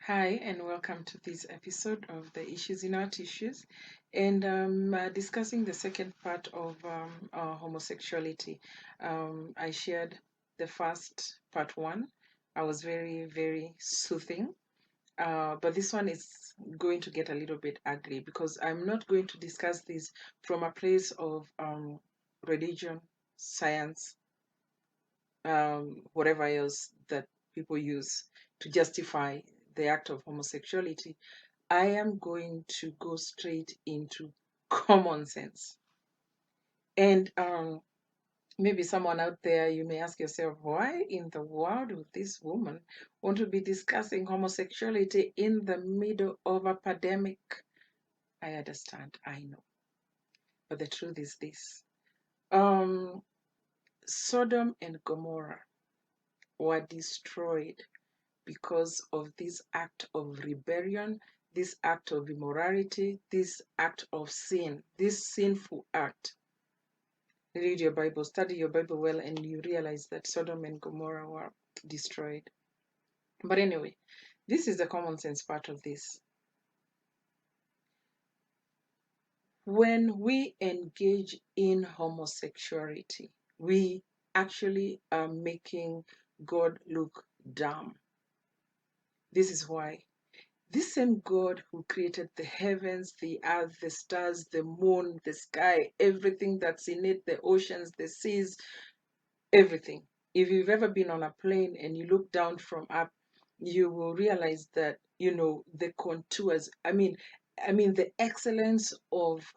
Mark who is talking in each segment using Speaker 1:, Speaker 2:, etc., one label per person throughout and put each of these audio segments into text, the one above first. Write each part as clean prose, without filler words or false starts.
Speaker 1: Hi, and welcome to this episode of the Issues in Our Tissues. And discussing the second part of homosexuality. I shared the first part one. I was very, very soothing. But this one is going to get a little bit ugly because I'm not going to discuss this from a place of religion, science, whatever else that people use to justify the act of homosexuality. I am going to go straight into common sense. And maybe someone out there, you may ask yourself, why in the world would this woman want to be discussing homosexuality in the middle of a pandemic? I understand, I know. But the truth is this. Um, Sodom and Gomorrah were destroyed because of this act of rebellion, this act of immorality, this act of sin, this sinful act. Read your Bible, study your Bible well, and you realize that Sodom and Gomorrah were destroyed. But anyway, this is the common sense part of this. When we engage in homosexuality, we actually are making God look dumb. This is why this same God who created the heavens, the earth, the stars, the moon, the sky, everything that's in it, the oceans, the seas, everything. If you've ever been on a plane and you look down from up, you will realize that, the contours. I mean the excellence of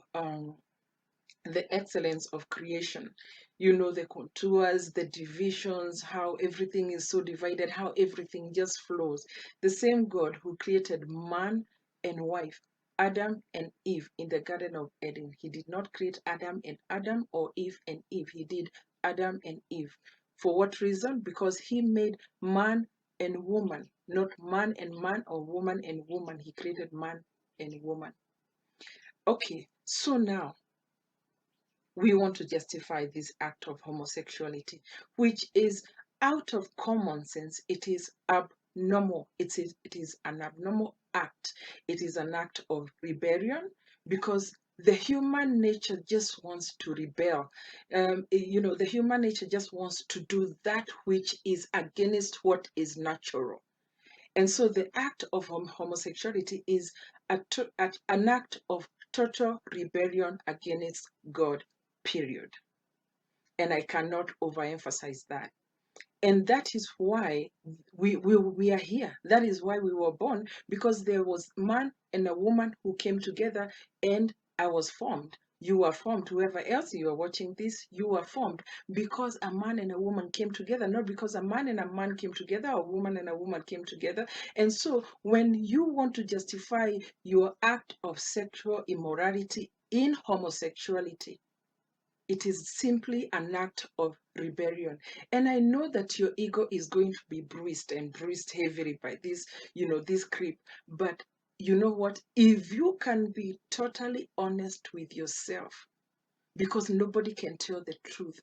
Speaker 1: creation. The contours, the divisions, how everything is so divided, how everything just flows. The same God who created man and wife, Adam and Eve in the Garden of Eden. He did not create Adam and Adam or Eve and Eve. He did Adam and Eve. For what reason? Because he made man and woman, not man and man or woman and woman. He created man and woman. Okay, so now we want to justify this act of homosexuality, which is out of common sense. It is abnormal. It is an abnormal act. It is an act of rebellion because the human nature just wants to rebel. The human nature just wants to do that which is against what is natural. And so the act of homosexuality is an act of total rebellion against God, period. And I cannot overemphasize that. And that is why we are here. That is why we were born, because there was man and a woman who came together, and I was formed. You were formed. Whoever else you are watching this, you were formed because a man and a woman came together, not because a man and a man came together or a woman and a woman came together. And so when you want to justify your act of sexual immorality in homosexuality, it is simply an act of rebellion. And I know that your ego is going to be bruised and bruised heavily by this creep. But you know what? If you can be totally honest with yourself, because nobody can tell the truth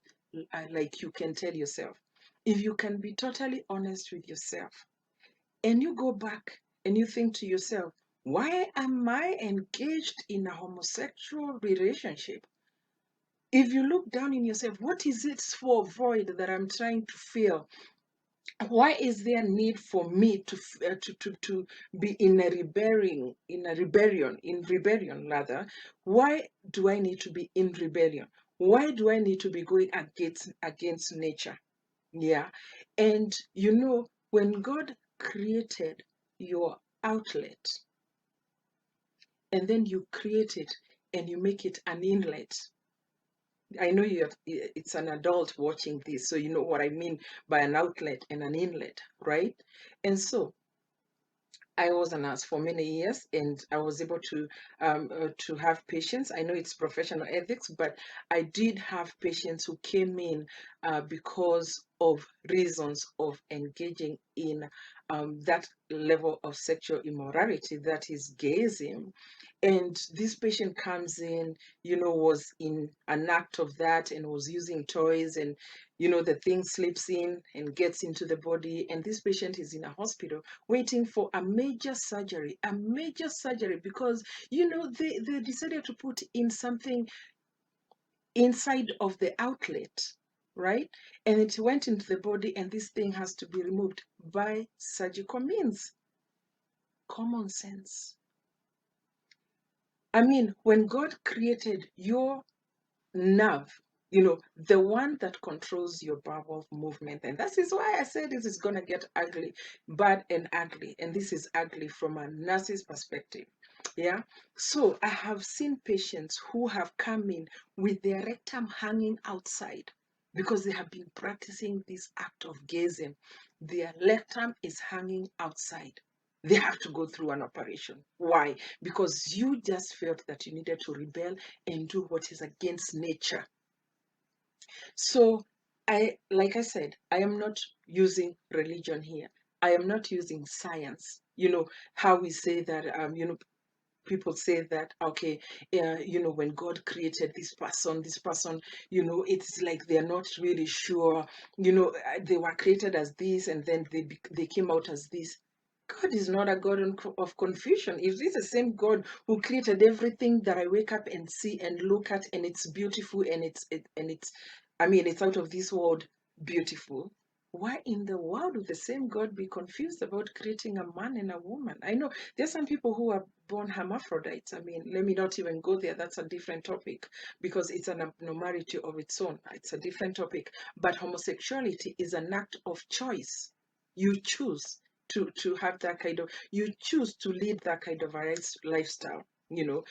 Speaker 1: like you can tell yourself. If you can be totally honest with yourself and you go back and you think to yourself, why am I engaged in a homosexual relationship? If you look down in yourself, what is it for void that I'm trying to fill? Why is there need for me to be in rebellion rather? Why do I need to be in rebellion? Why do I need to be going against nature? Yeah. And when God created your outlet, and then you create it and you make it an inlet. I know it's an adult watching this, so you know what I mean by an outlet and an inlet, right? And so I was a nurse for many years, and I was able to have patients. I know it's professional ethics, but I did have patients who came in because of reasons of engaging in that level of sexual immorality, that is gayism. And this patient comes in, was in an act of that and was using toys, and the thing slips in and gets into the body, and this patient is in a hospital waiting for a major surgery, because they decided to put in something inside of the outlet, right? And it went into the body, and this thing has to be removed by surgical means. Common sense. I mean, when God created your nerve, the one that controls your bowel movement. And that is why I said this is going to get ugly, bad and ugly. And this is ugly from a nurse's perspective. Yeah. So I have seen patients who have come in with their rectum hanging outside because they have been practicing this act of gazing. Their rectum is hanging outside. They have to go through an operation. Why? Because you just felt that you needed to rebel and do what is against nature. So like I said, I am not using religion here. I am not using science. How we say that, people say that, okay, when God created this person, it's like they're not really sure, they were created as this, and then they came out as this. God is not a God of confusion. If this is the same God who created everything that I wake up and see and look at, and it's beautiful, and it's out of this world beautiful, why in the world would the same God be confused about creating a man and a woman? I know there's some people who are born hermaphrodites. I mean, let me not even go there. That's a different topic, because it's an abnormality of its own. It's a different topic. But homosexuality is an act of choice. You choose to have that kind of, you choose to lead that kind of a lifestyle. You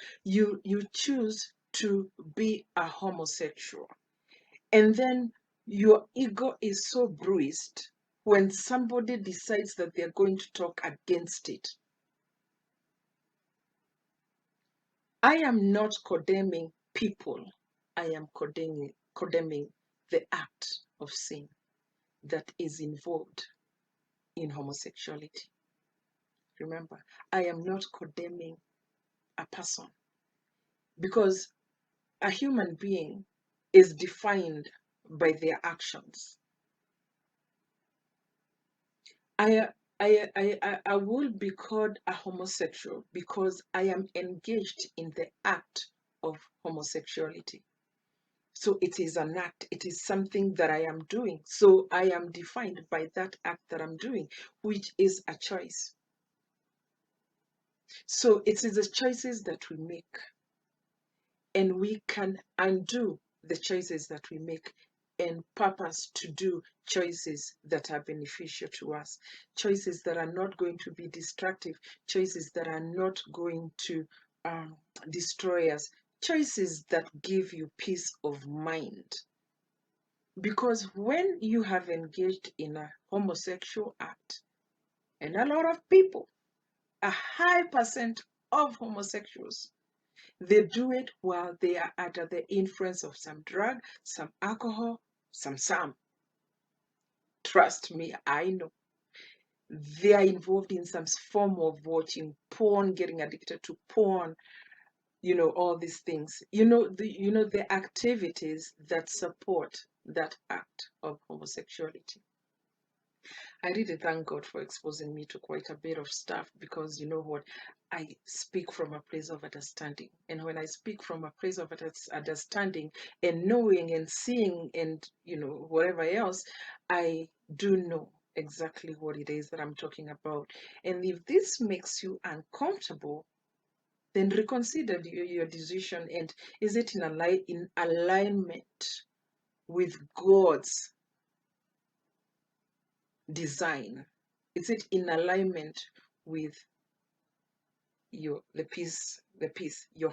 Speaker 1: choose to be a homosexual, and then your ego is so bruised when somebody decides that they're going to talk against it. I am not condemning people. I am condemning the act of sin that is involved in homosexuality. Remember, I am not condemning a person, because a human being is defined by their actions. I, I will be called a homosexual because I am engaged in the act of homosexuality. So it is an act, it is something that I am doing. So I am defined by that act that I'm doing, which is a choice. So it is the choices that we make, and we can undo the choices that we make and purpose to do choices that are beneficial to us, choices that are not going to be destructive, choices that are not going to destroy us, choices that give you peace of mind. Because when you have engaged in a homosexual act, and a lot of people, a high percent of homosexuals, they do it while they are under the influence of some drug, some alcohol, some. Trust me, I know. They are involved in some form of watching porn, getting addicted to porn, all these things. The activities that support that act of homosexuality. I really thank God for exposing me to quite a bit of stuff, because you know what? I speak from a place of understanding. And when I speak from a place of understanding and knowing and seeing and, whatever else, I do know exactly what it is that I'm talking about. And if this makes you uncomfortable, then reconsider your decision, and is it in alignment with God's design? Is it in alignment with your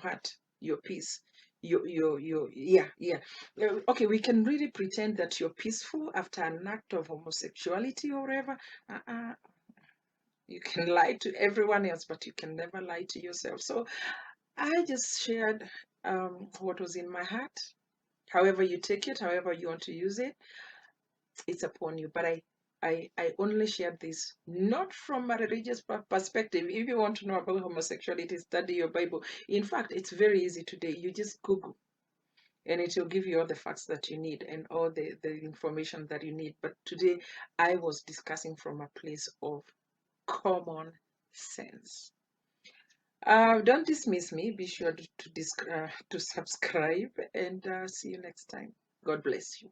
Speaker 1: heart, your peace, yeah. Okay, we can really pretend that you're peaceful after an act of homosexuality or whatever. uh, you can lie to everyone else, but you can never lie to yourself. So I just shared what was in my heart. However you take it, however you want to use it. it's upon you. But I only share this not from a religious perspective. If you want to know about homosexuality, study your Bible. In fact, it's very easy today. You just Google and it will give you all the facts that you need and all the information that you need. But today I was discussing from a place of common sense. Don't dismiss me. Be sure to subscribe and see you next time. God bless you.